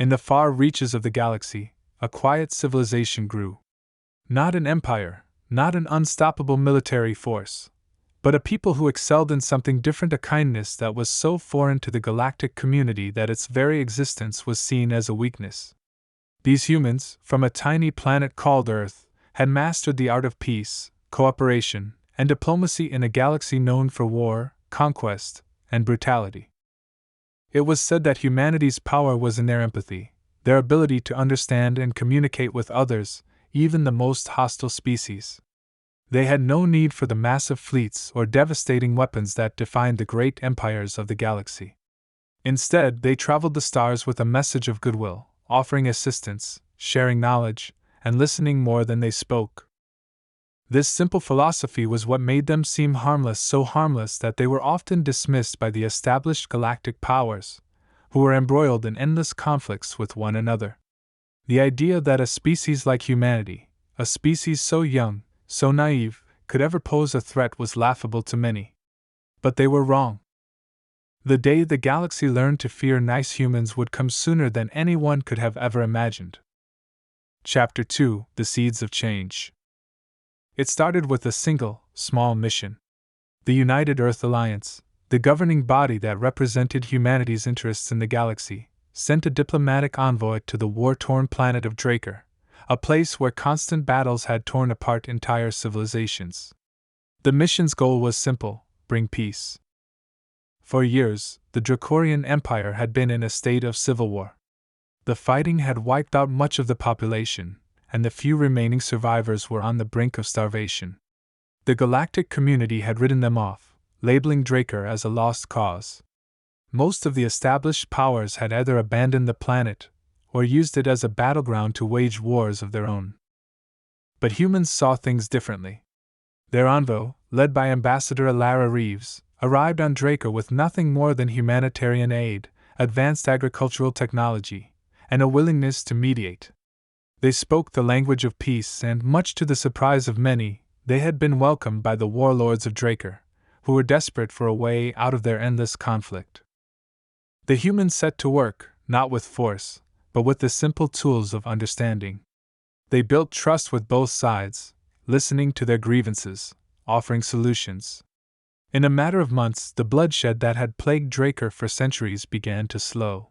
In the far reaches of the galaxy, a quiet civilization grew. Not an empire, not an unstoppable military force, but a people who excelled in something different, a kindness that was so foreign to the galactic community that its very existence was seen as a weakness. These humans, from a tiny planet called Earth, had mastered the art of peace, cooperation, and diplomacy in a galaxy known for war, conquest, and brutality. It was said that humanity's power was in their empathy, their ability to understand and communicate with others, even the most hostile species. They had no need for the massive fleets or devastating weapons that defined the great empires of the galaxy. Instead, they traveled the stars with a message of goodwill, offering assistance, sharing knowledge, and listening more than they spoke. This simple philosophy was what made them seem harmless, so harmless that they were often dismissed by the established galactic powers, who were embroiled in endless conflicts with one another. The idea that a species like humanity, a species so young, so naive, could ever pose a threat was laughable to many. But they were wrong. The day the galaxy learned to fear nice humans would come sooner than anyone could have ever imagined. Chapter 2: The Seeds of Change. It started with a single, small mission. The United Earth Alliance, the governing body that represented humanity's interests in the galaxy, sent a diplomatic envoy to the war-torn planet of Draer, a place where constant battles had torn apart entire civilizations. The mission's goal was simple: bring peace. For years, the Dracorean Empire had been in a state of civil war. The fighting had wiped out much of the population, and the few remaining survivors were on the brink of starvation. The galactic community had written them off, labeling Draer as a lost cause. Most of the established powers had either abandoned the planet or used it as a battleground to wage wars of their own. But humans saw things differently. Their envoy, led by Ambassador Alara Reeves, arrived on Draer with nothing more than humanitarian aid, advanced agricultural technology, and a willingness to mediate. They spoke the language of peace, and, much to the surprise of many, they had been welcomed by the warlords of Draer, who were desperate for a way out of their endless conflict. The humans set to work, not with force, but with the simple tools of understanding. They built trust with both sides, listening to their grievances, offering solutions. In a matter of months, the bloodshed that had plagued Draer for centuries began to slow.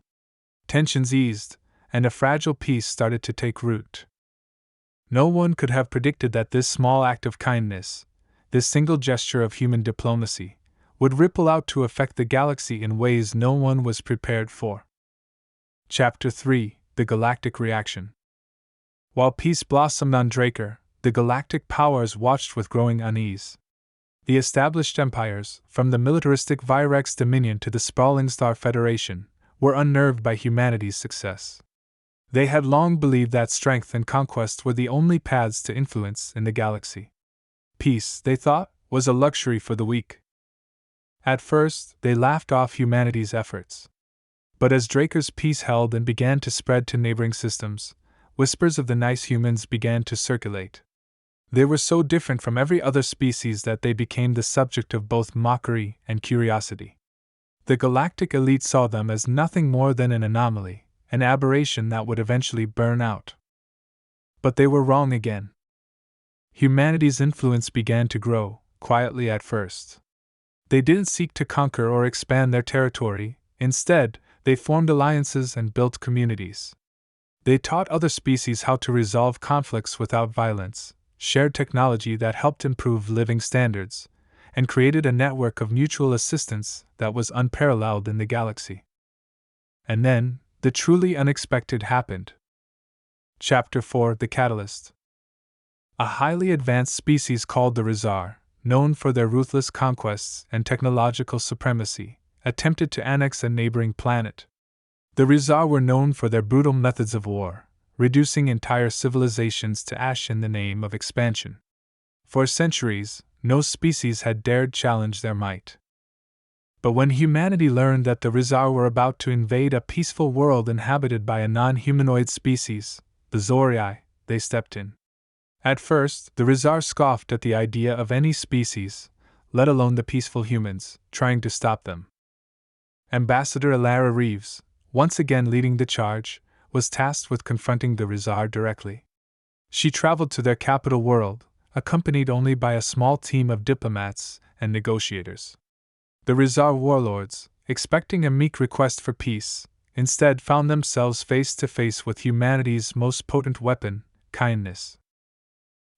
Tensions eased, and a fragile peace started to take root. No one could have predicted that this small act of kindness, this single gesture of human diplomacy, would ripple out to affect the galaxy in ways no one was prepared for. Chapter 3: The Galactic Reaction. While peace blossomed on Draer, the galactic powers watched with growing unease. The established empires, from the militaristic Virex Dominion to the sprawling Star Federation, were unnerved by humanity's success. They had long believed that strength and conquest were the only paths to influence in the galaxy. Peace, they thought, was a luxury for the weak. At first, they laughed off humanity's efforts. But as Draker's peace held and began to spread to neighboring systems, whispers of the nice humans began to circulate. They were so different from every other species that they became the subject of both mockery and curiosity. The galactic elite saw them as nothing more than an anomaly, an aberration that would eventually burn out. But they were wrong again. Humanity's influence began to grow, quietly at first. They didn't seek to conquer or expand their territory. Instead, they formed alliances and built communities. They taught other species how to resolve conflicts without violence, shared technology that helped improve living standards, and created a network of mutual assistance that was unparalleled in the galaxy. And then, the truly unexpected happened. Chapter 4: The Catalyst. A highly advanced species called the Razar, known for their ruthless conquests and technological supremacy, attempted to annex a neighboring planet. The Razar were known for their brutal methods of war, reducing entire civilizations to ash in the name of expansion. For centuries, no species had dared challenge their might. But when humanity learned that the Razar were about to invade a peaceful world inhabited by a non-humanoid species, the Zorii, they stepped in. At first, the Razar scoffed at the idea of any species, let alone the peaceful humans, trying to stop them. Ambassador Alara Reeves, once again leading the charge, was tasked with confronting the Razar directly. She traveled to their capital world, accompanied only by a small team of diplomats and negotiators. The Razar warlords, expecting a meek request for peace, instead found themselves face to face with humanity's most potent weapon, kindness.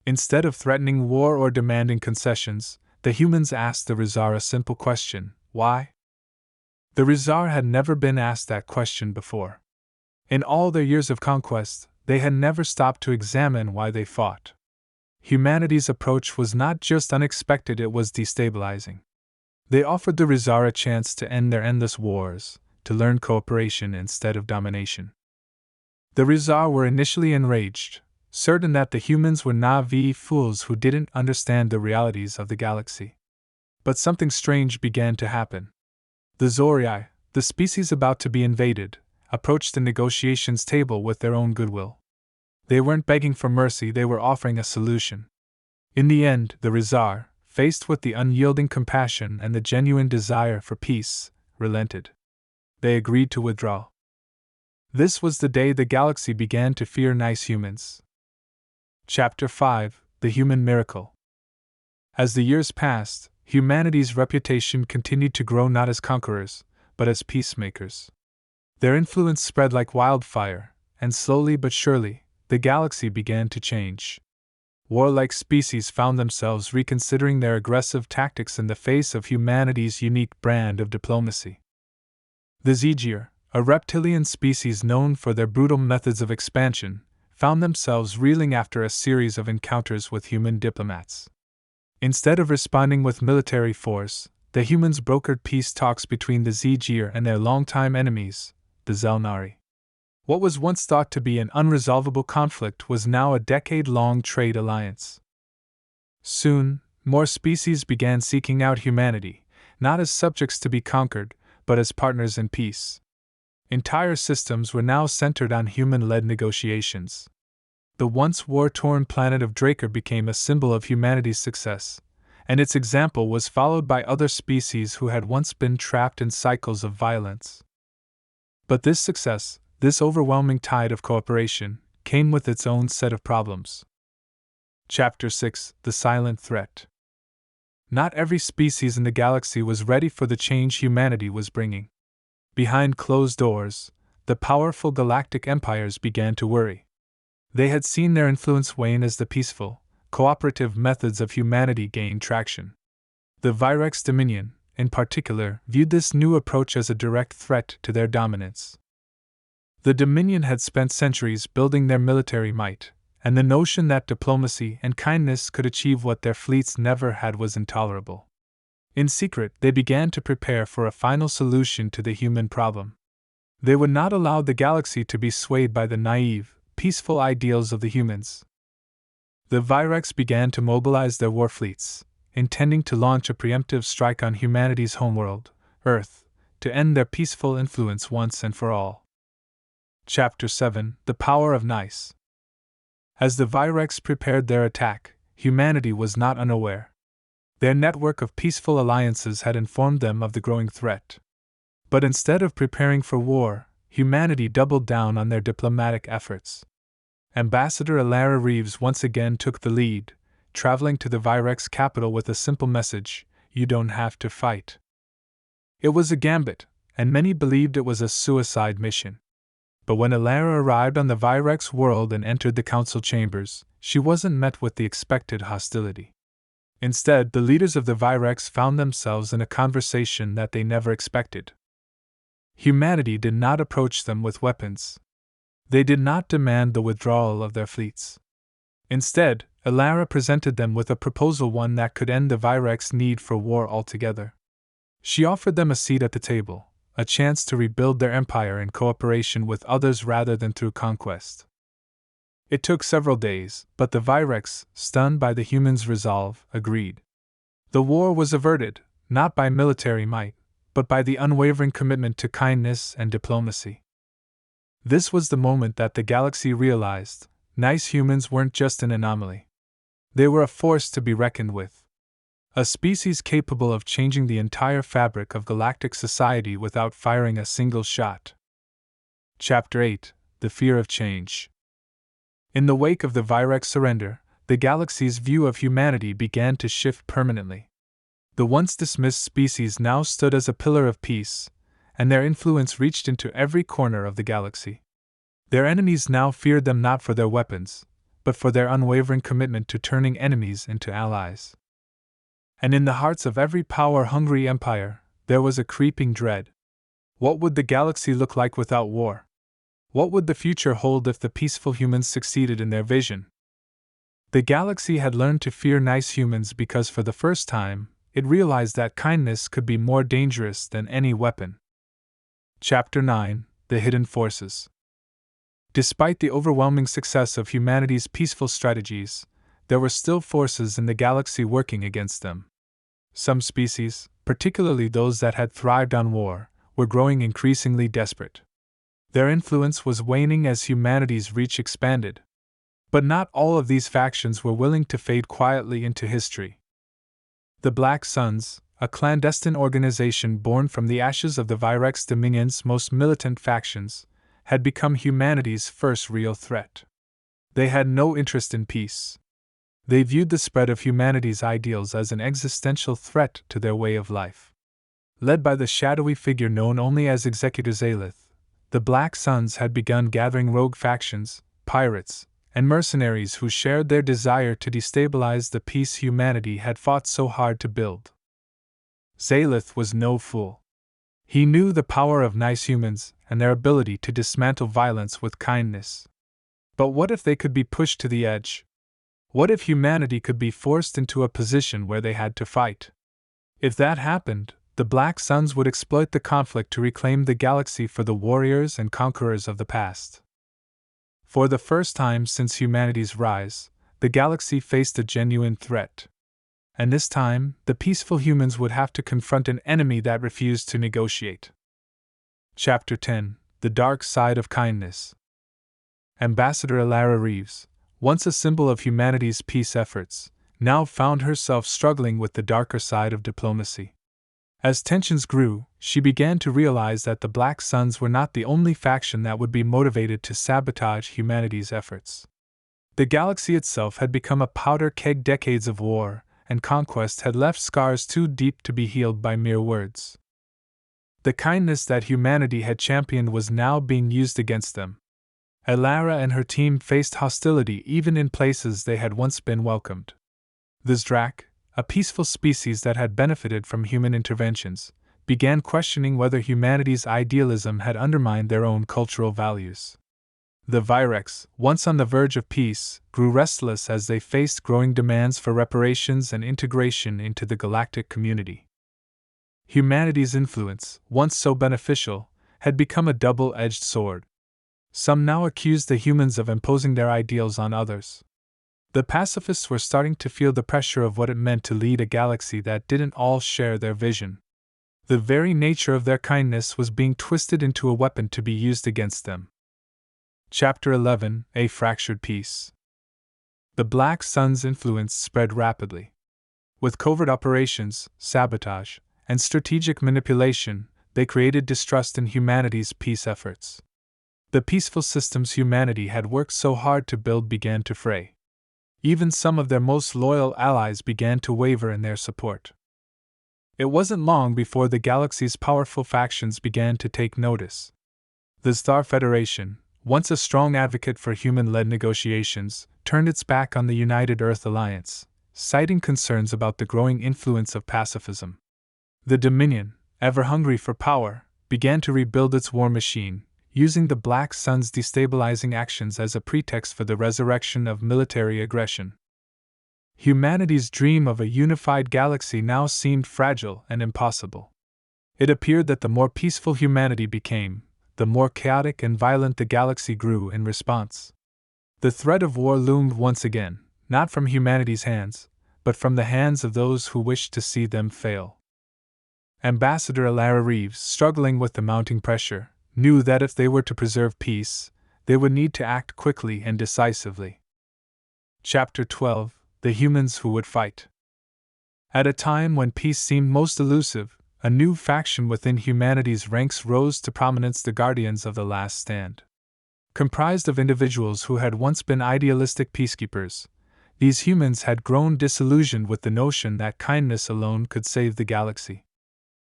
Instead of threatening war or demanding concessions, the humans asked the Razar a simple question: why? The Razar had never been asked that question before. In all their years of conquest, they had never stopped to examine why they fought. Humanity's approach was not just unexpected, it was destabilizing. They offered the Razar a chance to end their endless wars, to learn cooperation instead of domination. The Razar were initially enraged, certain that the humans were naive fools who didn't understand the realities of the galaxy. But something strange began to happen. The Zorii, the species about to be invaded, approached the negotiations table with their own goodwill. They weren't begging for mercy, they were offering a solution. In the end, the Razar, faced with the unyielding compassion and the genuine desire for peace, relented. They agreed to withdraw. This was the day the galaxy began to fear nice humans. Chapter 5: The Human Miracle. As the years passed, humanity's reputation continued to grow not as conquerors, but as peacemakers. Their influence spread like wildfire, and slowly but surely, the galaxy began to change. Warlike species found themselves reconsidering their aggressive tactics in the face of humanity's unique brand of diplomacy. The Zegier, a reptilian species known for their brutal methods of expansion, found themselves reeling after a series of encounters with human diplomats. Instead of responding with military force, the humans brokered peace talks between the Zegier and their longtime enemies, the Zelnari. What was once thought to be an unresolvable conflict was now a decade-long trade alliance. Soon, more species began seeking out humanity, not as subjects to be conquered, but as partners in peace. Entire systems were now centered on human-led negotiations. The once war-torn planet of Draer became a symbol of humanity's success, and its example was followed by other species who had once been trapped in cycles of violence. But this success, this overwhelming tide of cooperation, came with its own set of problems. Chapter 6: The Silent Threat. Not every species in the galaxy was ready for the change humanity was bringing. Behind closed doors, the powerful galactic empires began to worry. They had seen their influence wane as the peaceful, cooperative methods of humanity gained traction. The Virex Dominion, in particular, viewed this new approach as a direct threat to their dominance. The Dominion had spent centuries building their military might, and the notion that diplomacy and kindness could achieve what their fleets never had was intolerable. In secret, they began to prepare for a final solution to the human problem. They would not allow the galaxy to be swayed by the naive, peaceful ideals of the humans. The Virex began to mobilize their war fleets, intending to launch a preemptive strike on humanity's homeworld, Earth, to end their peaceful influence once and for all. Chapter 7: The Power of Nice. As the Virex prepared their attack, humanity was not unaware. Their network of peaceful alliances had informed them of the growing threat. But instead of preparing for war, humanity doubled down on their diplomatic efforts. Ambassador Alara Reeves once again took the lead, traveling to the Virex capital with a simple message: you don't have to fight. It was a gambit, and many believed it was a suicide mission. But when Alara arrived on the Virex world and entered the council chambers, she wasn't met with the expected hostility. Instead, the leaders of the Virex found themselves in a conversation that they never expected. Humanity did not approach them with weapons. They did not demand the withdrawal of their fleets. Instead, Alara presented them with a proposal, one that could end the Virex need for war altogether. She offered them a seat at the table, a chance to rebuild their empire in cooperation with others rather than through conquest. It took several days, but the Virex, stunned by the humans' resolve, agreed. The war was averted, not by military might, but by the unwavering commitment to kindness and diplomacy. This was the moment that the galaxy realized: nice humans weren't just an anomaly. They were a force to be reckoned with. A species capable of changing the entire fabric of galactic society without firing a single shot. Chapter 8: the fear of change. In the wake of the Virex surrender, the galaxy's view of humanity began to shift permanently. The once dismissed species now stood as a pillar of peace, and their influence reached into every corner of the galaxy. Their enemies now feared them not for their weapons, but for their unwavering commitment to turning enemies into allies. And in the hearts of every power-hungry empire, there was a creeping dread. What would the galaxy look like without war? What would the future hold if the peaceful humans succeeded in their vision? The galaxy had learned to fear nice humans because for the first time, it realized that kindness could be more dangerous than any weapon. Chapter 9: The Hidden Forces. Despite the overwhelming success of humanity's peaceful strategies, there were still forces in the galaxy working against them. Some species, particularly those that had thrived on war, were growing increasingly desperate. Their influence was waning as humanity's reach expanded. But not all of these factions were willing to fade quietly into history. The Black Suns, a clandestine organization born from the ashes of the Virex Dominion's most militant factions, had become humanity's first real threat. They had no interest in peace. They viewed the spread of humanity's ideals as an existential threat to their way of life. Led by the shadowy figure known only as Executor Zalith, the Black Suns had begun gathering rogue factions, pirates, and mercenaries who shared their desire to destabilize the peace humanity had fought so hard to build. Zalith was no fool. He knew the power of nice humans and their ability to dismantle violence with kindness. But what if they could be pushed to the edge? What if humanity could be forced into a position where they had to fight? If that happened, the Black Suns would exploit the conflict to reclaim the galaxy for the warriors and conquerors of the past. For the first time since humanity's rise, the galaxy faced a genuine threat. And this time, the peaceful humans would have to confront an enemy that refused to negotiate. Chapter 10: The Dark Side of Kindness. Ambassador Alara Reeves, once a symbol of humanity's peace efforts, now found herself struggling with the darker side of diplomacy. As tensions grew, she began to realize that the Black Suns were not the only faction that would be motivated to sabotage humanity's efforts. The galaxy itself had become a powder keg. Decades of war and conquest had left scars too deep to be healed by mere words. The kindness that humanity had championed was now being used against them. Alara and her team faced hostility even in places they had once been welcomed. The Zdrak, a peaceful species that had benefited from human interventions, began questioning whether humanity's idealism had undermined their own cultural values. The Virex, once on the verge of peace, grew restless as they faced growing demands for reparations and integration into the galactic community. Humanity's influence, once so beneficial, had become a double-edged sword. Some now accused the humans of imposing their ideals on others. The pacifists were starting to feel the pressure of what it meant to lead a galaxy that didn't all share their vision. The very nature of their kindness was being twisted into a weapon to be used against them. Chapter 11: A Fractured Peace. The Black Sun's influence spread rapidly. With covert operations, sabotage, and strategic manipulation, they created distrust in humanity's peace efforts. The peaceful systems humanity had worked so hard to build began to fray. Even some of their most loyal allies began to waver in their support. It wasn't long before the galaxy's powerful factions began to take notice. The Star Federation, once a strong advocate for human-led negotiations, turned its back on the United Earth Alliance, citing concerns about the growing influence of pacifism. The Dominion, ever hungry for power, began to rebuild its war machine, using the Black Sun's destabilizing actions as a pretext for the resurrection of military aggression. Humanity's dream of a unified galaxy now seemed fragile and impossible. It appeared that the more peaceful humanity became, the more chaotic and violent the galaxy grew in response. The threat of war loomed once again, not from humanity's hands, but from the hands of those who wished to see them fail. Ambassador Alara Reeves, struggling with the mounting pressure, knew that if they were to preserve peace, they would need to act quickly and decisively. Chapter 12: The Humans Who Would Fight. At a time when peace seemed most elusive, a new faction within humanity's ranks rose to prominence: the Guardians of the Last Stand. Comprised of individuals who had once been idealistic peacekeepers, these humans had grown disillusioned with the notion that kindness alone could save the galaxy.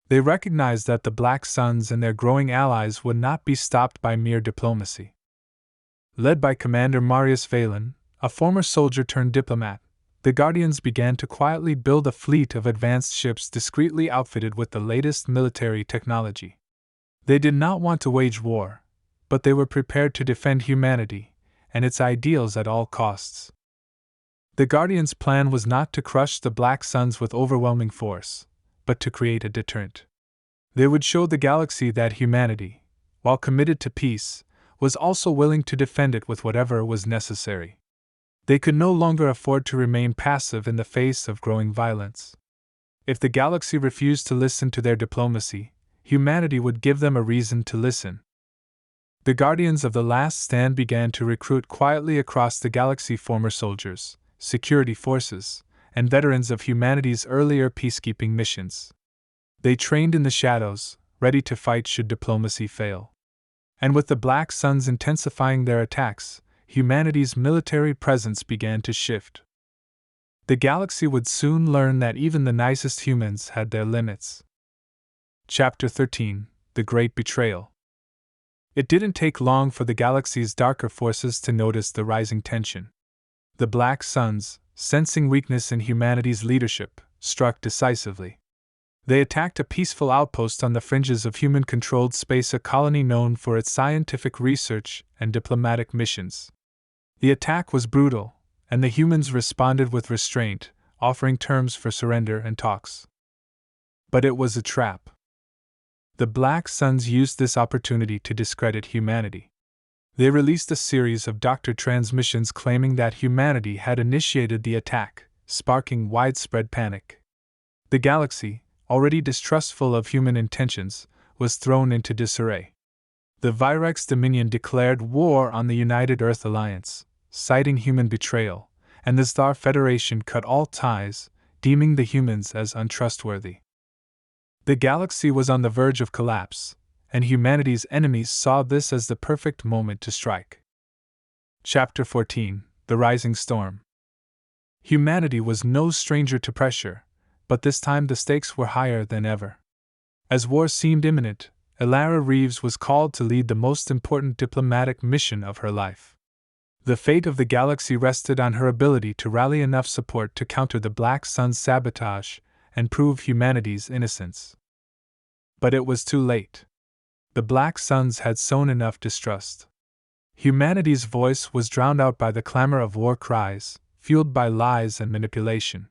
They recognized that the Black Suns and their growing allies would not be stopped by mere diplomacy. Led by Commander Marius Valen, a former soldier turned diplomat, the Guardians began to quietly build a fleet of advanced ships discreetly outfitted with the latest military technology. They did not want to wage war, but they were prepared to defend humanity and its ideals at all costs. The Guardians' plan was not to crush the Black Suns with overwhelming force, but to create a deterrent. They would show the galaxy that humanity, while committed to peace, was also willing to defend it with whatever was necessary. They could no longer afford to remain passive in the face of growing violence. If the galaxy refused to listen to their diplomacy, humanity would give them a reason to listen. The Guardians of the Last Stand began to recruit quietly across the galaxy former soldiers, security forces, and veterans of humanity's earlier peacekeeping missions. They trained in the shadows, ready to fight should diplomacy fail. And with the Black Suns intensifying their attacks, humanity's military presence began to shift. The galaxy would soon learn that even the nicest humans had their limits. Chapter 13: The Great Betrayal. It didn't take long for the galaxy's darker forces to notice the rising tension. The Black Suns, sensing weakness in humanity's leadership, struck decisively. They attacked a peaceful outpost on the fringes of human-controlled space, a colony known for its scientific research and diplomatic missions. The attack was brutal, and the humans responded with restraint, offering terms for surrender and talks. But it was a trap. The Black Suns used this opportunity to discredit humanity. They released a series of doctored transmissions claiming that humanity had initiated the attack, sparking widespread panic. The galaxy, already distrustful of human intentions, was thrown into disarray. The Virex Dominion declared war on the United Earth Alliance, citing human betrayal, and the Star Federation cut all ties, deeming the humans as untrustworthy. The galaxy was on the verge of collapse, and humanity's enemies saw this as the perfect moment to strike. Chapter 14: The Rising Storm. Humanity was no stranger to pressure, but this time the stakes were higher than ever. As war seemed imminent, Elara Reeves was called to lead the most important diplomatic mission of her life. The fate of the galaxy rested on her ability to rally enough support to counter the Black Sun's sabotage and prove humanity's innocence. But it was too late. The Black Suns had sown enough distrust. Humanity's voice was drowned out by the clamor of war cries, fueled by lies and manipulation.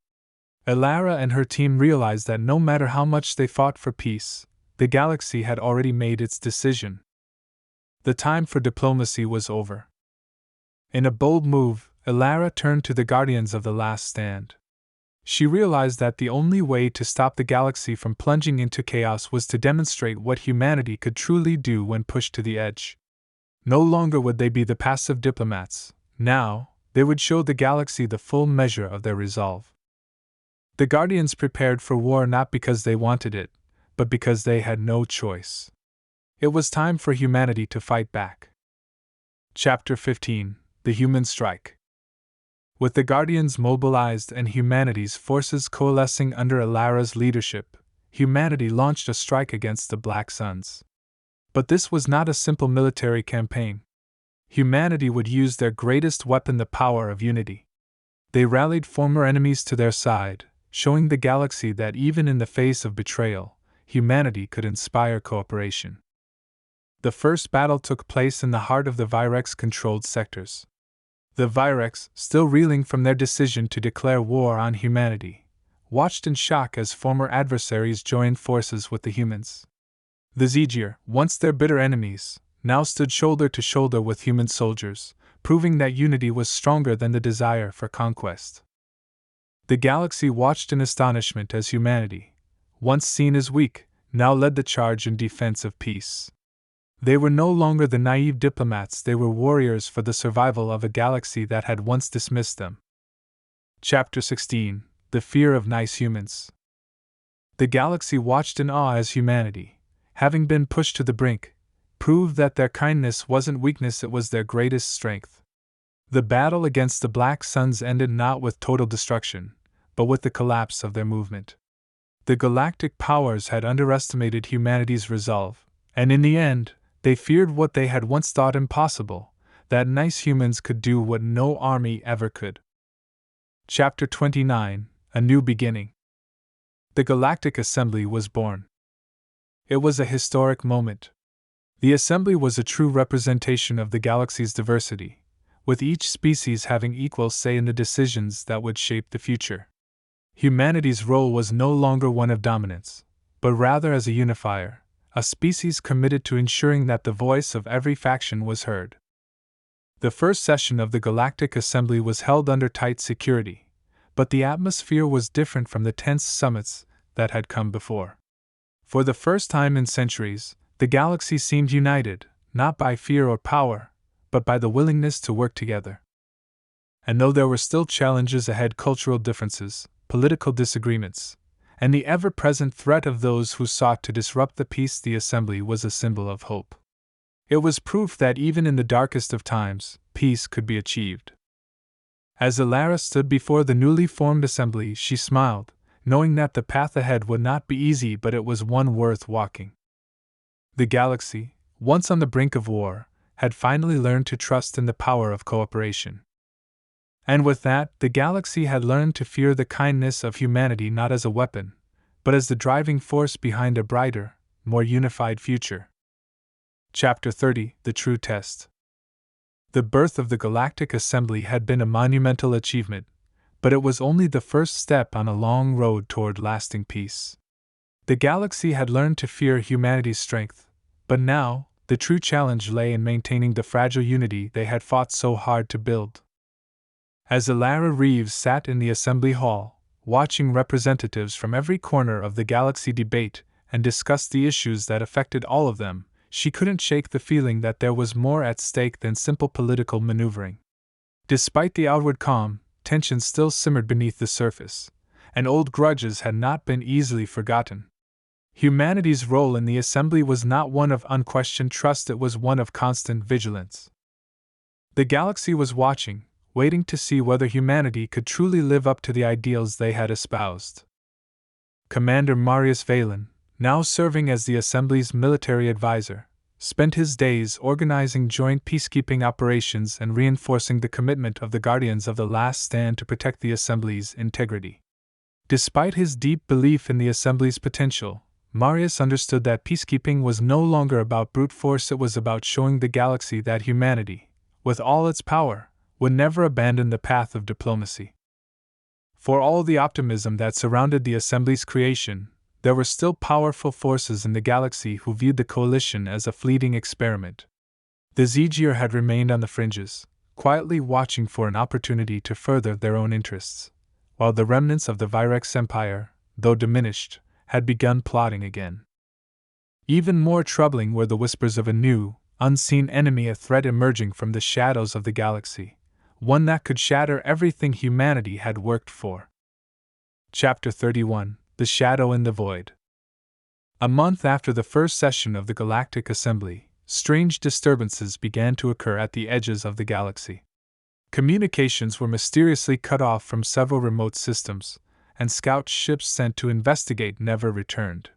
Elara and her team realized that no matter how much they fought for peace, the galaxy had already made its decision. The time for diplomacy was over. In a bold move, Elara turned to the Guardians of the Last Stand. She realized that the only way to stop the galaxy from plunging into chaos was to demonstrate what humanity could truly do when pushed to the edge. No longer would they be the passive diplomats. Now, they would show the galaxy the full measure of their resolve. The Guardians prepared for war not because they wanted it, but because they had no choice. It was time for humanity to fight back. Chapter 15: The Human Strike. With the Guardians mobilized and humanity's forces coalescing under Elara's leadership, humanity launched a strike against the Black Suns. But this was not a simple military campaign. Humanity would use their greatest weapon, the power of unity. They rallied former enemies to their side, showing the galaxy that even in the face of betrayal, humanity could inspire cooperation. The first battle took place in the heart of the Virex-controlled sectors. The Virex, still reeling from their decision to declare war on humanity, watched in shock as former adversaries joined forces with the humans. The Zegier, once their bitter enemies, now stood shoulder to shoulder with human soldiers, proving that unity was stronger than the desire for conquest. The galaxy watched in astonishment as humanity, once seen as weak, now led the charge in defense of peace. They were no longer the naive diplomats, they were warriors for the survival of a galaxy that had once dismissed them. Chapter 16: The Fear of Nice Humans. The galaxy watched in awe as humanity, having been pushed to the brink, proved that their kindness wasn't weakness, it was their greatest strength. The battle against the Black Suns ended not with total destruction, but with the collapse of their movement. The galactic powers had underestimated humanity's resolve, and in the end, they feared what they had once thought impossible, that nice humans could do what no army ever could. Chapter 29: A New Beginning. The Galactic Assembly was born. It was a historic moment. The Assembly was a true representation of the galaxy's diversity, with each species having equal say in the decisions that would shape the future. Humanity's role was no longer one of dominance, but rather as a unifier, a species committed to ensuring that the voice of every faction was heard. The first session of the Galactic Assembly was held under tight security, but the atmosphere was different from the tense summits that had come before. For the first time in centuries, the galaxy seemed united, not by fear or power, but by the willingness to work together. And though there were still challenges ahead, cultural differences, political disagreements, and the ever-present threat of those who sought to disrupt the peace, the Assembly was a symbol of hope. It was proof that even in the darkest of times, peace could be achieved. As Alara stood before the newly formed Assembly, she smiled, knowing that the path ahead would not be easy, but it was one worth walking. The galaxy, once on the brink of war, had finally learned to trust in the power of cooperation. And with that, the galaxy had learned to fear the kindness of humanity not as a weapon, but as the driving force behind a brighter, more unified future. Chapter 30: The True Test. The birth of the Galactic Assembly had been a monumental achievement, but it was only the first step on a long road toward lasting peace. The galaxy had learned to fear humanity's strength, but now, the true challenge lay in maintaining the fragile unity they had fought so hard to build. As Alara Reeves sat in the Assembly Hall, watching representatives from every corner of the galaxy debate and discuss the issues that affected all of them, she couldn't shake the feeling that there was more at stake than simple political maneuvering. Despite the outward calm, tension still simmered beneath the surface, and old grudges had not been easily forgotten. Humanity's role in the Assembly was not one of unquestioned trust, it was one of constant vigilance. The galaxy was watching, waiting to see whether humanity could truly live up to the ideals they had espoused. Commander Marius Valen, now serving as the Assembly's military advisor, spent his days organizing joint peacekeeping operations and reinforcing the commitment of the Guardians of the Last Stand to protect the Assembly's integrity. Despite his deep belief in the Assembly's potential, Marius understood that peacekeeping was no longer about brute force, it was about showing the galaxy that humanity, with all its power, would never abandon the path of diplomacy. For all the optimism that surrounded the Assembly's creation, there were still powerful forces in the galaxy who viewed the coalition as a fleeting experiment. The Zegier had remained on the fringes, quietly watching for an opportunity to further their own interests, while the remnants of the Virex Empire, though diminished, had begun plotting again. Even more troubling were the whispers of a new, unseen enemy, a threat emerging from the shadows of the galaxy, one that could shatter everything humanity had worked for. Chapter 31: The Shadow in the Void. A month after the first session of the Galactic Assembly, strange disturbances began to occur at the edges of the galaxy. Communications were mysteriously cut off from several remote systems, and scout ships sent to investigate never returned.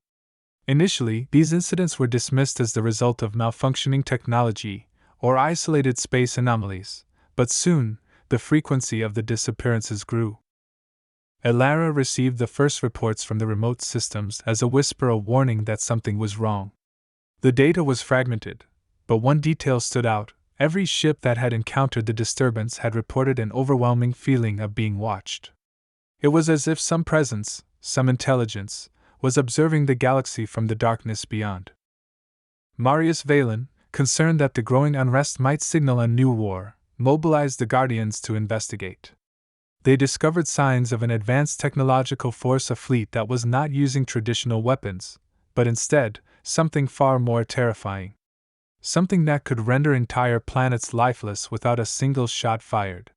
Initially, these incidents were dismissed as the result of malfunctioning technology or isolated space anomalies, but soon, the frequency of the disappearances grew. Alara received the first reports from the remote systems as a whisper, a warning that something was wrong. The data was fragmented, but one detail stood out: every ship that had encountered the disturbance had reported an overwhelming feeling of being watched. It was as if some presence, some intelligence, was observing the galaxy from the darkness beyond. Marius Valen, concerned that the growing unrest might signal a new war, mobilized the Guardians to investigate. They discovered signs of an advanced technological force, a fleet that was not using traditional weapons, but instead, something far more terrifying. Something that could render entire planets lifeless without a single shot fired.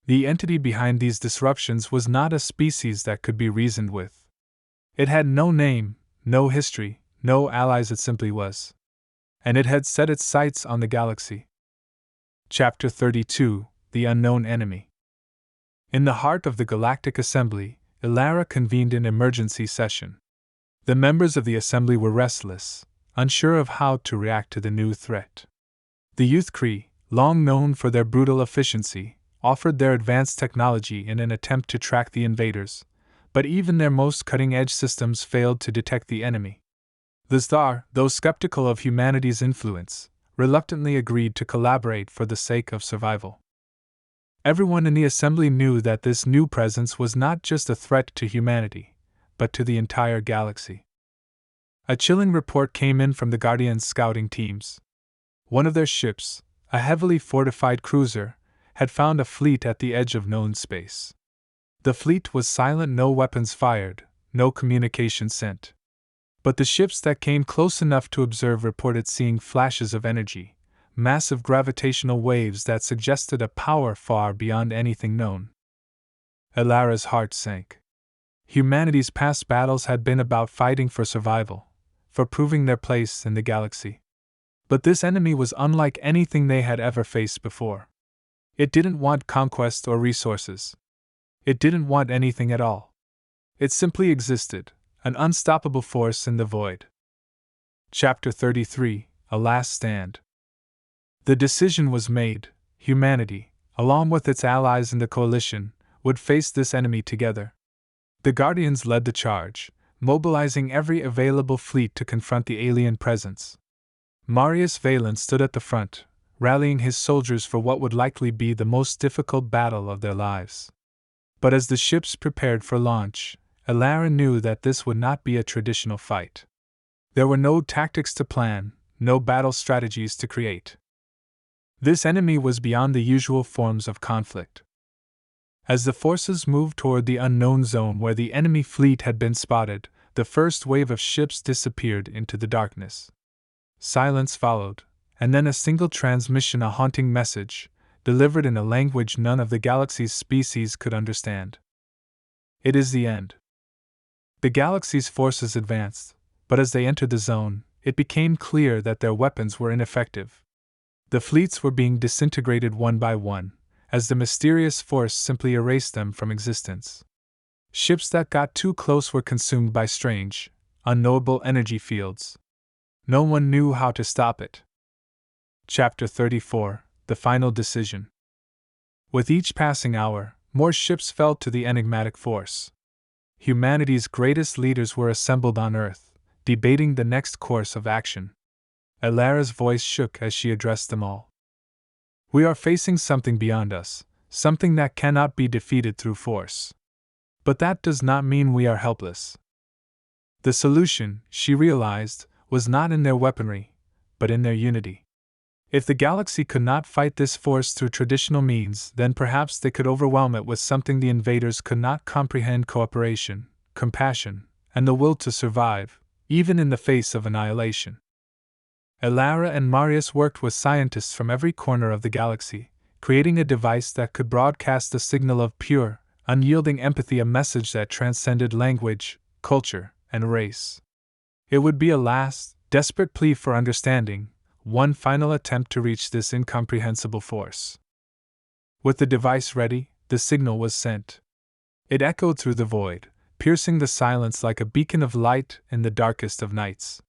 The entity behind these disruptions was not a species that could be reasoned with. It had no name, no history, no allies, it simply was. and it had set its sights on the galaxy. Chapter 32: The Unknown Enemy. In the heart of the Galactic Assembly, Ilara convened an emergency session. The members of the Assembly were restless, unsure of how to react to the new threat. The Youth Kree, long known for their brutal efficiency, offered their advanced technology in an attempt to track the invaders, but even their most cutting-edge systems failed to detect the enemy. The Razar, though skeptical of humanity's influence, reluctantly agreed to collaborate for the sake of survival. Everyone in the Assembly knew that this new presence was not just a threat to humanity, but to the entire galaxy. A chilling report came in from the Guardians' scouting teams. One of their ships, a heavily fortified cruiser, had found a fleet at the edge of known space. The fleet was silent, no weapons fired, no communication sent. But the ships that came close enough to observe reported seeing flashes of energy, massive gravitational waves that suggested a power far beyond anything known. Ilara's heart sank. Humanity's past battles had been about fighting for survival, for proving their place in the galaxy. But this enemy was unlike anything they had ever faced before. It didn't want conquest or resources. It didn't want anything at all. It simply existed, an unstoppable force in the void. Chapter 33: A Last Stand. The decision was made: humanity, along with its allies in the coalition, would face this enemy together. The Guardians led the charge, mobilizing every available fleet to confront the alien presence. Marius Valen stood at the front, rallying his soldiers for what would likely be the most difficult battle of their lives. But as the ships prepared for launch, Ilara knew that this would not be a traditional fight. There were no tactics to plan, no battle strategies to create. This enemy was beyond the usual forms of conflict. As the forces moved toward the unknown zone where the enemy fleet had been spotted, the first wave of ships disappeared into the darkness. Silence followed, and then a single transmission, a haunting message, delivered in a language none of the galaxy's species could understand. It is the end. The galaxy's forces advanced, but as they entered the zone, it became clear that their weapons were ineffective. The fleets were being disintegrated one by one, as the mysterious force simply erased them from existence. Ships that got too close were consumed by strange, unknowable energy fields. No one knew how to stop it. Chapter 34: The Final Decision. With each passing hour, more ships fell to the enigmatic force. Humanity's greatest leaders were assembled on Earth, debating the next course of action. Ilara's voice shook as she addressed them all. We are facing something beyond us, something that cannot be defeated through force. But that does not mean we are helpless. The solution, she realized, was not in their weaponry, but in their unity. If the galaxy could not fight this force through traditional means, then perhaps they could overwhelm it with something the invaders could not comprehend: cooperation, compassion, and the will to survive, even in the face of annihilation. Ilara and Marius worked with scientists from every corner of the galaxy, creating a device that could broadcast a signal of pure, unyielding empathy, a message that transcended language, culture, and race. It would be a last, desperate plea for understanding, one final attempt to reach this incomprehensible force. With the device ready, the signal was sent. It echoed through the void, piercing the silence like a beacon of light in the darkest of nights.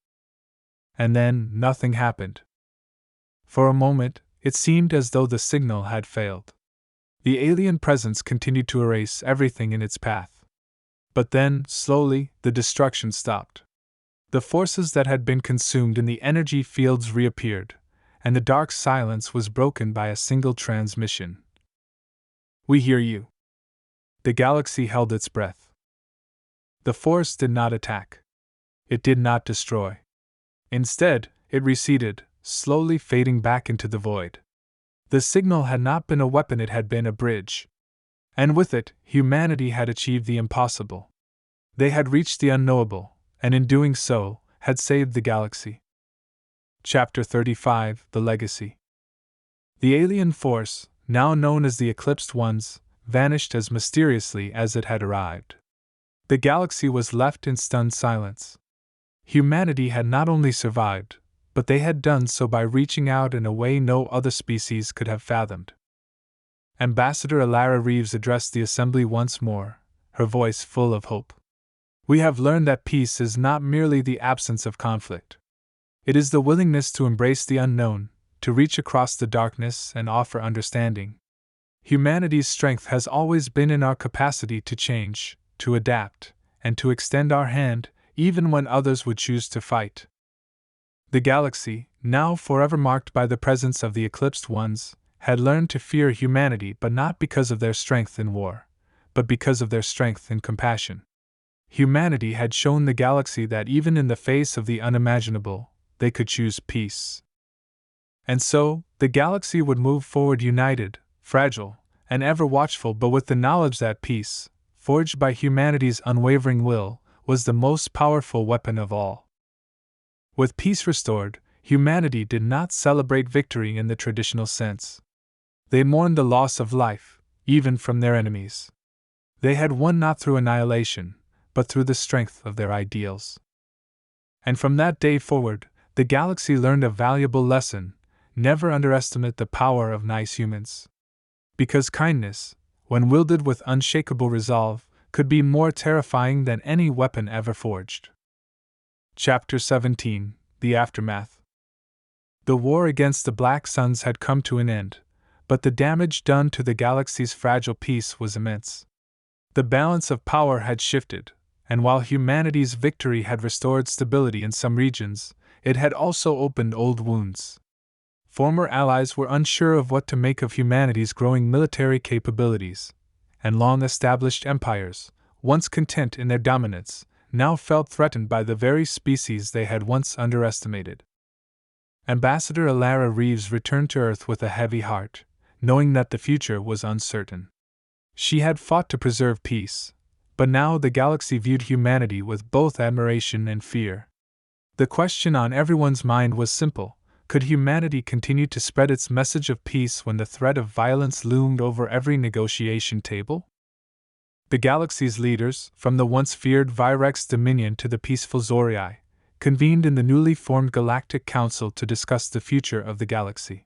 And then, nothing happened. For a moment, it seemed as though the signal had failed. The alien presence continued to erase everything in its path. But then, slowly, the destruction stopped. The forces that had been consumed in the energy fields reappeared, and the dark silence was broken by a single transmission. We hear you. The galaxy held its breath. The force did not attack. It did not destroy. Instead, it receded, slowly fading back into the void. The signal had not been a weapon, it had been a bridge. And with it, humanity had achieved the impossible. They had reached the unknowable, and in doing so, had saved the galaxy. Chapter 35: The Legacy. The alien force, now known as the Eclipsed Ones, vanished as mysteriously as it had arrived. The galaxy was left in stunned silence. Humanity had not only survived, but they had done so by reaching out in a way no other species could have fathomed. Ambassador Alara Reeves addressed the assembly once more, her voice full of hope. We have learned that peace is not merely the absence of conflict. It is the willingness to embrace the unknown, to reach across the darkness and offer understanding. Humanity's strength has always been in our capacity to change, to adapt, and to extend our hand, even when others would choose to fight. The galaxy, now forever marked by the presence of the Eclipsed Ones, had learned to fear humanity, but not because of their strength in war, but because of their strength in compassion. Humanity had shown the galaxy that even in the face of the unimaginable, they could choose peace. And so, the galaxy would move forward united, fragile, and ever watchful, but with the knowledge that peace, forged by humanity's unwavering will, was the most powerful weapon of all. With peace restored, humanity did not celebrate victory in the traditional sense. They mourned the loss of life, even from their enemies. They had won not through annihilation, but through the strength of their ideals. And from that day forward, the galaxy learned a valuable lesson: never underestimate the power of nice humans. Because kindness, when wielded with unshakable resolve, could be more terrifying than any weapon ever forged. Chapter 17: The Aftermath. The war against the Black Suns had come to an end, but the damage done to the galaxy's fragile peace was immense. The balance of power had shifted, and while humanity's victory had restored stability in some regions, it had also opened old wounds. Former allies were unsure of what to make of humanity's growing military capabilities, and long-established empires, once content in their dominance, now felt threatened by the very species they had once underestimated. Ambassador Alara Reeves returned to Earth with a heavy heart, knowing that the future was uncertain. She had fought to preserve peace, but now the galaxy viewed humanity with both admiration and fear. The question on everyone's mind was simple: could humanity continue to spread its message of peace when the threat of violence loomed over every negotiation table? The galaxy's leaders, from the once feared Virex Dominion to the peaceful Zorii, convened in the newly formed Galactic Council to discuss the future of the galaxy.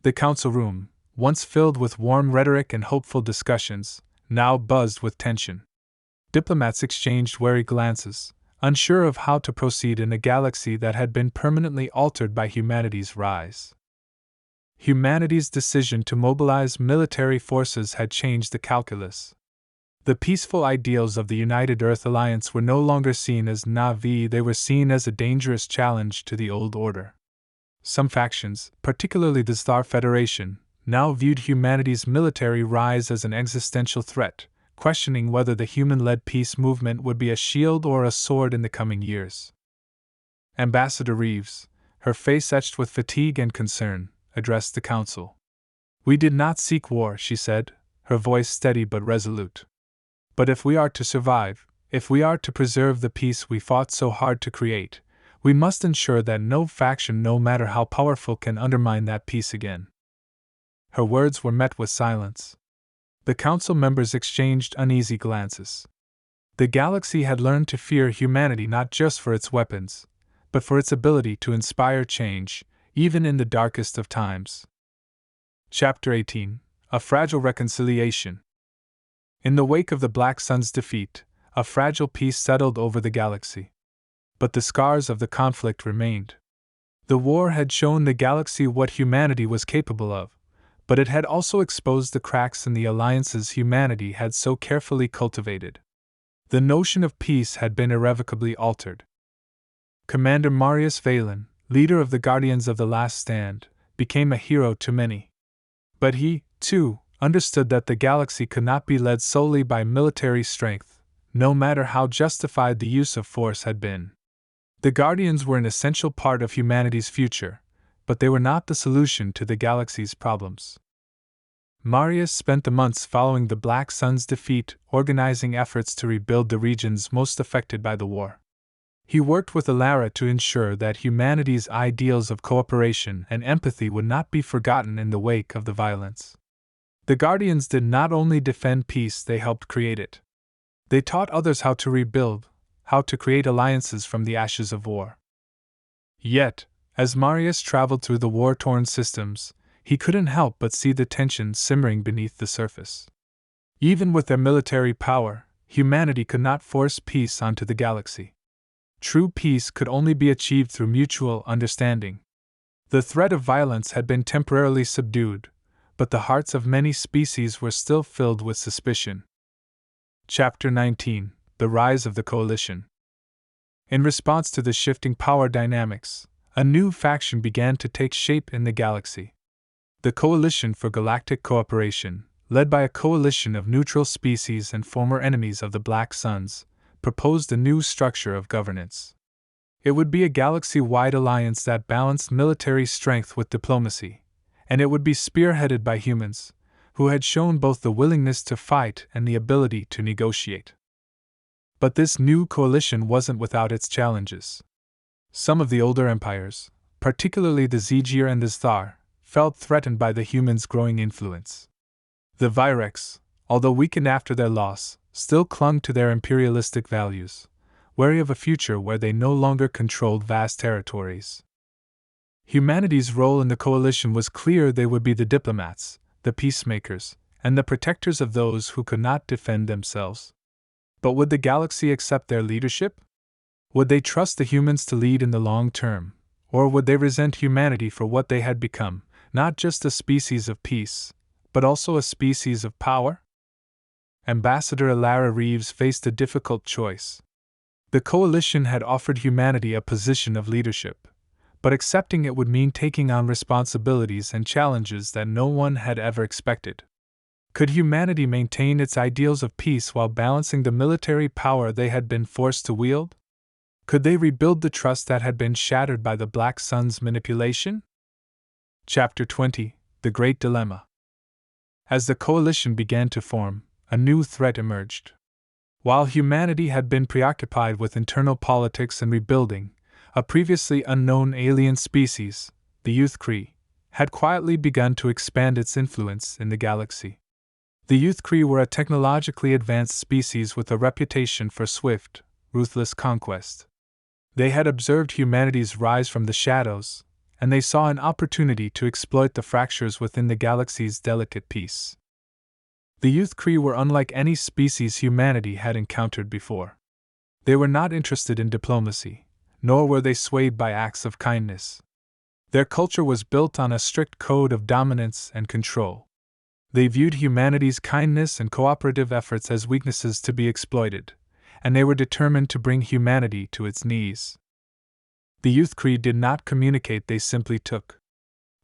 The council room, once filled with warm rhetoric and hopeful discussions, now buzzed with tension. Diplomats exchanged wary glances, unsure of how to proceed in a galaxy that had been permanently altered by humanity's rise. Humanity's decision to mobilize military forces had changed the calculus. The peaceful ideals of the United Earth Alliance were no longer seen as Na'vi, they were seen as a dangerous challenge to the old order. Some factions, particularly the Star Federation, now viewed humanity's military rise as an existential threat, questioning whether the human-led peace movement would be a shield or a sword in the coming years. Ambassador Reeves, her face etched with fatigue and concern, addressed the council. "We did not seek war," she said, her voice steady but resolute. "But if we are to survive, if we are to preserve the peace we fought so hard to create, we must ensure that no faction, no matter how powerful, can undermine that peace again." Her words were met with silence. The council members exchanged uneasy glances. The galaxy had learned to fear humanity not just for its weapons, but for its ability to inspire change, even in the darkest of times. Chapter 18: A Fragile Reconciliation. In the wake of the Black Sun's defeat, a fragile peace settled over the galaxy. But the scars of the conflict remained. The war had shown the galaxy what humanity was capable of, but it had also exposed the cracks in the alliances humanity had so carefully cultivated. The notion of peace had been irrevocably altered. Commander Marius Valen, leader of the Guardians of the Last Stand, became a hero to many. But he, too, understood that the galaxy could not be led solely by military strength, no matter how justified the use of force had been. The Guardians were an essential part of humanity's future, but they were not the solution to the galaxy's problems. Marius spent the months following the Black Sun's defeat organizing efforts to rebuild the regions most affected by the war. He worked with Alara to ensure that humanity's ideals of cooperation and empathy would not be forgotten in the wake of the violence. The Guardians did not only defend peace, they helped create it. They taught others how to rebuild, how to create alliances from the ashes of war. Yet, As Marius traveled through the war-torn systems, he couldn't help but see the tension simmering beneath the surface. Even with their military power, humanity could not force peace onto the galaxy. True peace could only be achieved through mutual understanding. The threat of violence had been temporarily subdued, but the hearts of many species were still filled with suspicion. Chapter 19: The Rise of the Coalition. In response to the shifting power dynamics, a new faction began to take shape in the galaxy. The Coalition for Galactic Cooperation, led by a coalition of neutral species and former enemies of the Black Suns, proposed a new structure of governance. It would be a galaxy-wide alliance that balanced military strength with diplomacy, and it would be spearheaded by humans, who had shown both the willingness to fight and the ability to negotiate. But this new coalition wasn't without its challenges. Some of the older empires, particularly the Zegier and the Thar, felt threatened by the humans' growing influence. The Virex, although weakened after their loss, still clung to their imperialistic values, wary of a future where they no longer controlled vast territories. Humanity's role in the coalition was clear. They would be the diplomats, the peacemakers, and the protectors of those who could not defend themselves. But would the galaxy accept their leadership? Would they trust the humans to lead in the long term, or would they resent humanity for what they had become, not just a species of peace, but also a species of power? Ambassador Alara Reeves faced a difficult choice. The coalition had offered humanity a position of leadership, but accepting it would mean taking on responsibilities and challenges that no one had ever expected. Could humanity maintain its ideals of peace while balancing the military power they had been forced to wield? Could they rebuild the trust that had been shattered by the Black Sun's manipulation? Chapter 20: The Great Dilemma. As the coalition began to form, a new threat emerged. While humanity had been preoccupied with internal politics and rebuilding, a previously unknown alien species, the Youth Kree, had quietly begun to expand its influence in the galaxy. The Youth Kree were a technologically advanced species with a reputation for swift, ruthless conquest. They had observed humanity's rise from the shadows, and they saw an opportunity to exploit the fractures within the galaxy's delicate peace. The Youth Kree were unlike any species humanity had encountered before. They were not interested in diplomacy, nor were they swayed by acts of kindness. Their culture was built on a strict code of dominance and control. They viewed humanity's kindness and cooperative efforts as weaknesses to be exploited, and they were determined to bring humanity to its knees. The Youth Kree did not communicate, they simply took.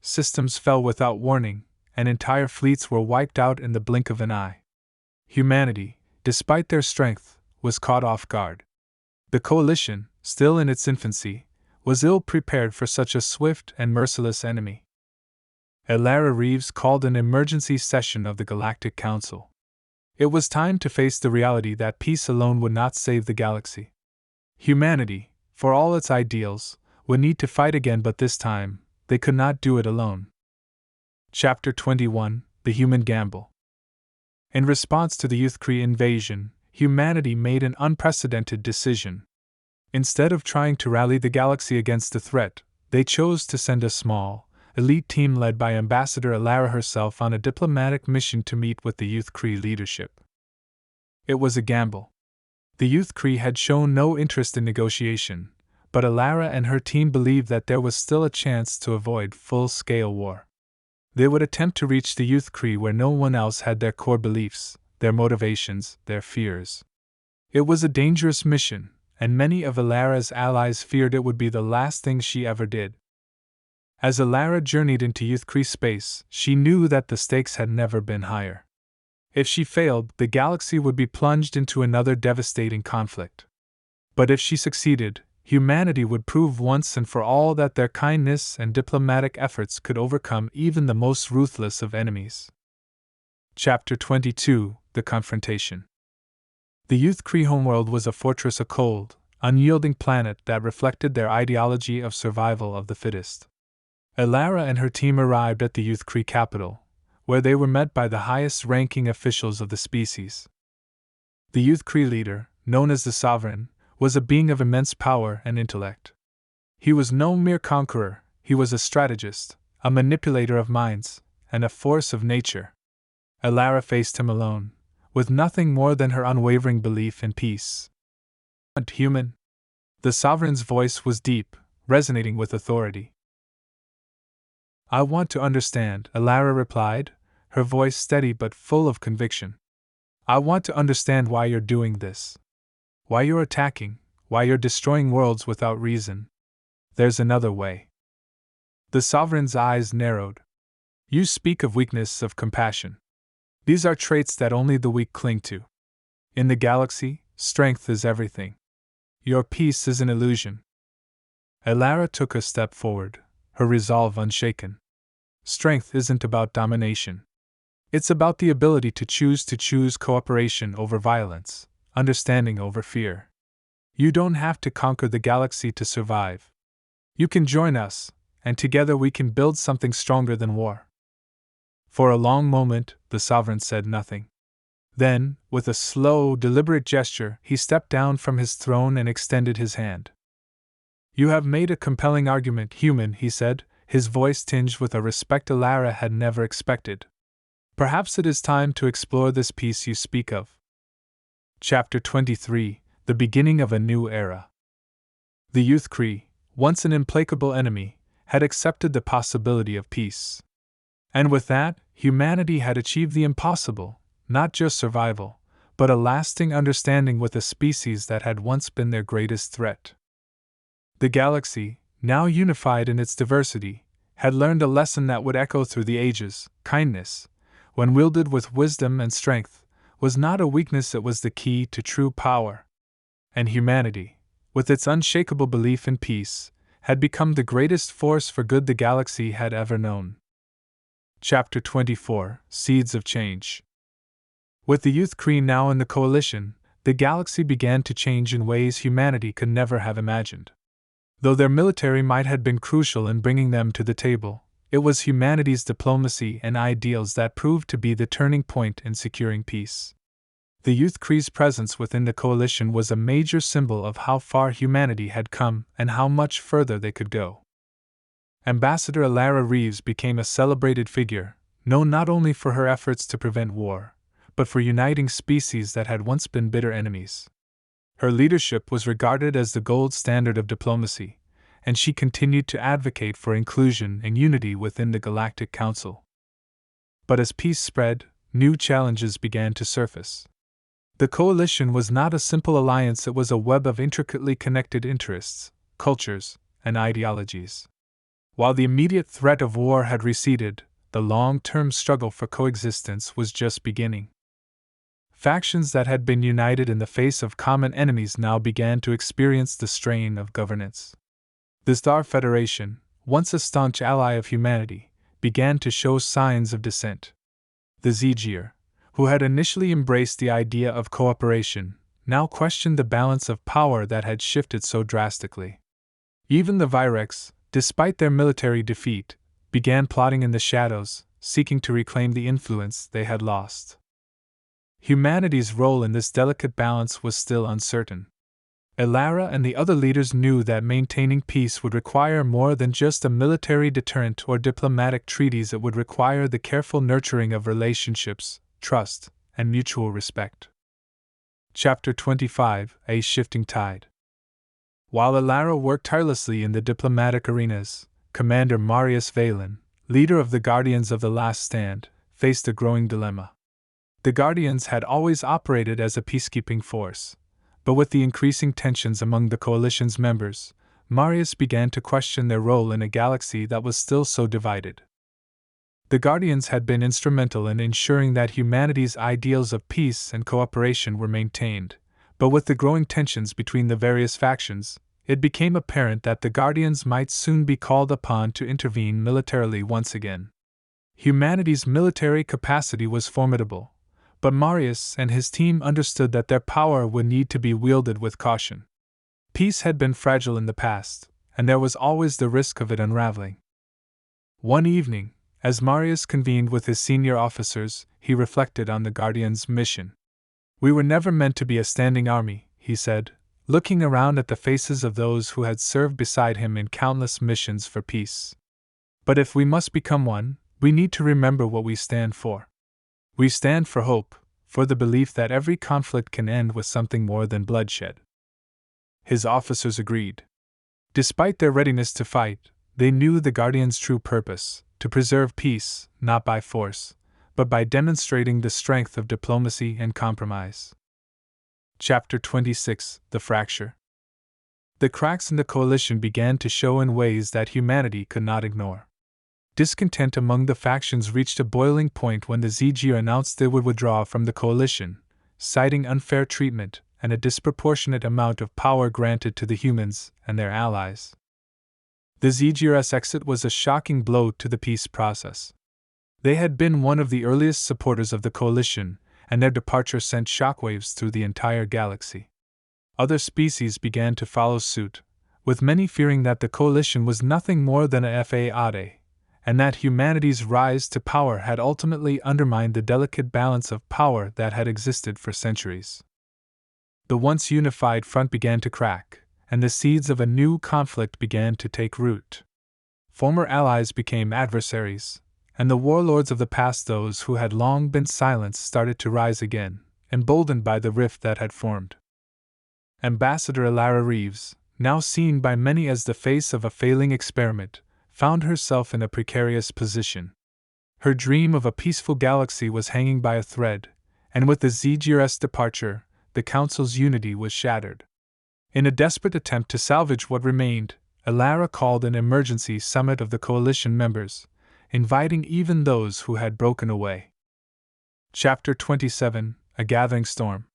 Systems fell without warning, and entire fleets were wiped out in the blink of an eye. Humanity, despite their strength, was caught off guard. The coalition, still in its infancy, was ill prepared for such a swift and merciless enemy. Alara Reeves called an emergency session of the Galactic Council. It was time to face the reality that peace alone would not save the galaxy. Humanity, for all its ideals, would need to fight again, but this time, they could not do it alone. Chapter 21: The Human Gamble. In response to the Youth Kree invasion, humanity made an unprecedented decision. Instead of trying to rally the galaxy against the threat, they chose to send a small, elite team led by Ambassador Alara herself on a diplomatic mission to meet with the Youth Kree leadership. It was a gamble. The Youth Kree had shown no interest in negotiation, but Alara and her team believed that there was still a chance to avoid full-scale war. They would attempt to reach the Youth Kree where no one else had their core beliefs, their motivations, their fears. It was a dangerous mission, and many of Alara's allies feared it would be the last thing she ever did. As Alara journeyed into Youth Kree space, she knew that the stakes had never been higher. If she failed, the galaxy would be plunged into another devastating conflict. But if she succeeded, humanity would prove once and for all that their kindness and diplomatic efforts could overcome even the most ruthless of enemies. Chapter 22: The Confrontation. The Youth Kree homeworld was a fortress, a cold, unyielding planet that reflected their ideology of survival of the fittest. Alara and her team arrived at the Youth Kree capital, where they were met by the highest-ranking officials of the species. The Youth Kree leader, known as the Sovereign, was a being of immense power and intellect. He was no mere conqueror, he was a strategist, a manipulator of minds, and a force of nature. Alara faced him alone, with nothing more than her unwavering belief in peace. Human? The sovereign's voice was deep, resonating with authority. I want to understand, Alara replied, her voice steady but full of conviction. I want to understand why you're doing this. Why you're attacking, why you're destroying worlds without reason. There's another way. The sovereign's eyes narrowed. You speak of weakness, of compassion. These are traits that only the weak cling to. In the galaxy, strength is everything. Your peace is an illusion. Alara took a step forward, her resolve unshaken. Strength isn't about domination. It's about the ability to choose cooperation over violence, understanding over fear. You don't have to conquer the galaxy to survive. You can join us, and together we can build something stronger than war. For a long moment, the sovereign said nothing. Then, with a slow, deliberate gesture, he stepped down from his throne and extended his hand. You have made a compelling argument, human, he said, his voice tinged with a respect Alara had never expected. Perhaps it is time to explore this peace you speak of. Chapter 23: The Beginning of a New Era. The youth Kree, once an implacable enemy, had accepted the possibility of peace. And with that, humanity had achieved the impossible, not just survival, but a lasting understanding with a species that had once been their greatest threat. The galaxy, now unified in its diversity, had learned a lesson that would echo through the ages. Kindness, when wielded with wisdom and strength, was not a weakness, it was the key to true power. And humanity, with its unshakable belief in peace, had become the greatest force for good the galaxy had ever known. Chapter 24: Seeds of Change. With the youth Kree now in the coalition, the galaxy began to change in ways humanity could never have imagined. Though their military might had been crucial in bringing them to the table, it was humanity's diplomacy and ideals that proved to be the turning point in securing peace. The youth Kree's presence within the coalition was a major symbol of how far humanity had come and how much further they could go. Ambassador Alara Reeves became a celebrated figure, known not only for her efforts to prevent war, but for uniting species that had once been bitter enemies. Her leadership was regarded as the gold standard of diplomacy, and she continued to advocate for inclusion and unity within the Galactic Council. But as peace spread, new challenges began to surface. The coalition was not a simple alliance, it was a web of intricately connected interests, cultures, and ideologies. While the immediate threat of war had receded, the long-term struggle for coexistence was just beginning. Factions that had been united in the face of common enemies now began to experience the strain of governance. The Star Federation, once a staunch ally of humanity, began to show signs of dissent. The Zegier, who had initially embraced the idea of cooperation, now questioned the balance of power that had shifted so drastically. Even the Virex, despite their military defeat, began plotting in the shadows, seeking to reclaim the influence they had lost. Humanity's role in this delicate balance was still uncertain. Alara and the other leaders knew that maintaining peace would require more than just a military deterrent or diplomatic treaties, it would require the careful nurturing of relationships, trust, and mutual respect. Chapter 25: A Shifting Tide. While Alara worked tirelessly in the diplomatic arenas, Commander Marius Valen, leader of the Guardians of the Last Stand, faced a growing dilemma. The Guardians had always operated as a peacekeeping force, but with the increasing tensions among the coalition's members, Marius began to question their role in a galaxy that was still so divided. The Guardians had been instrumental in ensuring that humanity's ideals of peace and cooperation were maintained, but with the growing tensions between the various factions, it became apparent that the Guardians might soon be called upon to intervene militarily once again. Humanity's military capacity was formidable, but Marius and his team understood that their power would need to be wielded with caution. Peace had been fragile in the past, and there was always the risk of it unraveling. One evening, as Marius convened with his senior officers, he reflected on the Guardians' mission. "We were never meant to be a standing army," he said, looking around at the faces of those who had served beside him in countless missions for peace. But if we must become one, we need to remember what we stand for. We stand for hope, for the belief that every conflict can end with something more than bloodshed. His officers agreed. Despite their readiness to fight, they knew the Guardian's true purpose: to preserve peace, not by force, but by demonstrating the strength of diplomacy and compromise. Chapter 26: The Fracture. The cracks in the coalition began to show in ways that humanity could not ignore. Discontent among the factions reached a boiling point when the Zijir announced they would withdraw from the coalition, citing unfair treatment and a disproportionate amount of power granted to the humans and their allies. The Zijir's exit was a shocking blow to the peace process. They had been one of the earliest supporters of the coalition, and their departure sent shockwaves through the entire galaxy. Other species began to follow suit, with many fearing that the coalition was nothing more than a fade, and that humanity's rise to power had ultimately undermined the delicate balance of power that had existed for centuries. The once unified front began to crack, and the seeds of a new conflict began to take root. Former allies became adversaries, and the warlords of the past, those who had long been silenced, started to rise again, emboldened by the rift that had formed. Ambassador Alara Reeves, now seen by many as the face of a failing experiment, found herself in a precarious position. Her dream of a peaceful galaxy was hanging by a thread, and with the Zijir's departure, the Council's unity was shattered. In a desperate attempt to salvage what remained, Alara called an emergency summit of the coalition members, inviting even those who had broken away. Chapter 27: A Gathering Storm.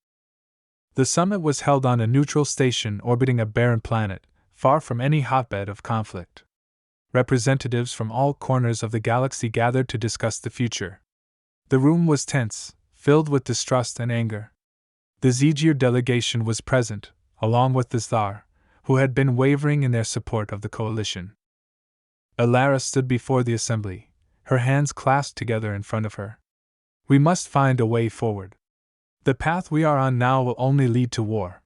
The summit was held on a neutral station orbiting a barren planet, far from any hotbed of conflict. Representatives from all corners of the galaxy gathered to discuss the future. The room was tense, filled with distrust and anger. The Zijir delegation was present, along with the Tsar, who had been wavering in their support of the coalition. Alara stood before the assembly, her hands clasped together in front of her. We must find a way forward. The path we are on now will only lead to war.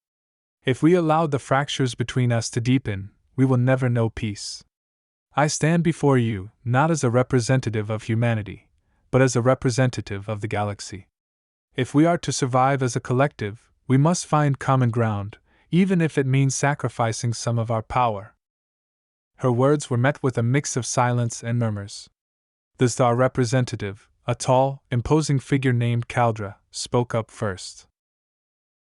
If we allow the fractures between us to deepen, we will never know peace. I stand before you, not as a representative of humanity, but as a representative of the galaxy. If we are to survive as a collective, we must find common ground, even if it means sacrificing some of our power. Her words were met with a mix of silence and murmurs. The Tsar representative, a tall, imposing figure named Kaldra, spoke up first.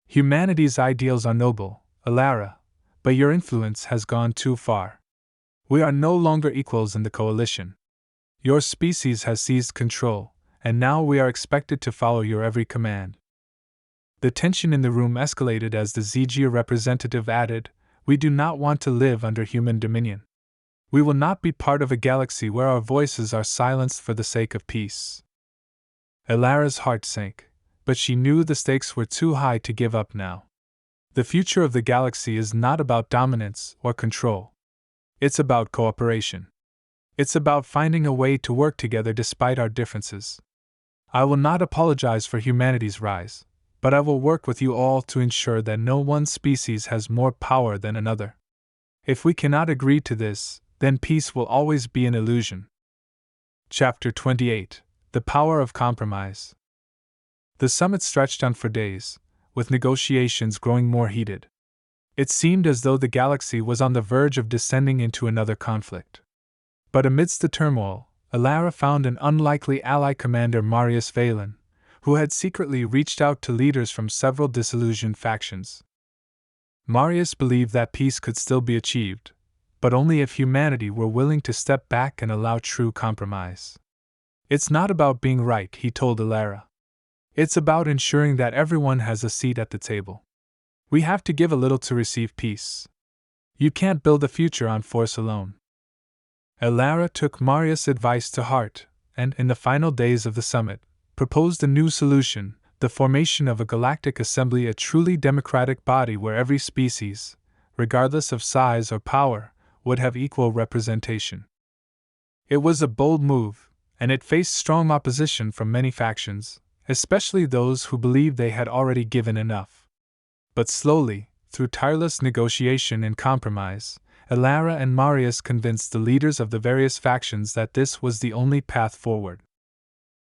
Humanity's ideals are noble, Alara, but your influence has gone too far. We are no longer equals in the coalition. Your species has seized control, and now we are expected to follow your every command. The tension in the room escalated as the Zijir representative added, We do not want to live under human dominion. We will not be part of a galaxy where our voices are silenced for the sake of peace. Alara's heart sank, but she knew the stakes were too high to give up now. The future of the galaxy is not about dominance or control. It's about cooperation. It's about finding a way to work together despite our differences. I will not apologize for humanity's rise, but I will work with you all to ensure that no one species has more power than another. If we cannot agree to this, then peace will always be an illusion. Chapter 28: The Power of Compromise. The summit stretched on for days, with negotiations growing more heated. It seemed as though the galaxy was on the verge of descending into another conflict. But amidst the turmoil, Alara found an unlikely ally, Commander Marius Valen, who had secretly reached out to leaders from several disillusioned factions. Marius believed that peace could still be achieved, but only if humanity were willing to step back and allow true compromise. It's not about being right, he told Alara. It's about ensuring that everyone has a seat at the table. We have to give a little to receive peace. You can't build a future on force alone. Alara took Marius' advice to heart, and, in the final days of the summit, proposed a new solution: the formation of a galactic assembly, a truly democratic body where every species, regardless of size or power, would have equal representation. It was a bold move, and it faced strong opposition from many factions, especially those who believed they had already given enough. But slowly, through tireless negotiation and compromise, Elara and Marius convinced the leaders of the various factions that this was the only path forward.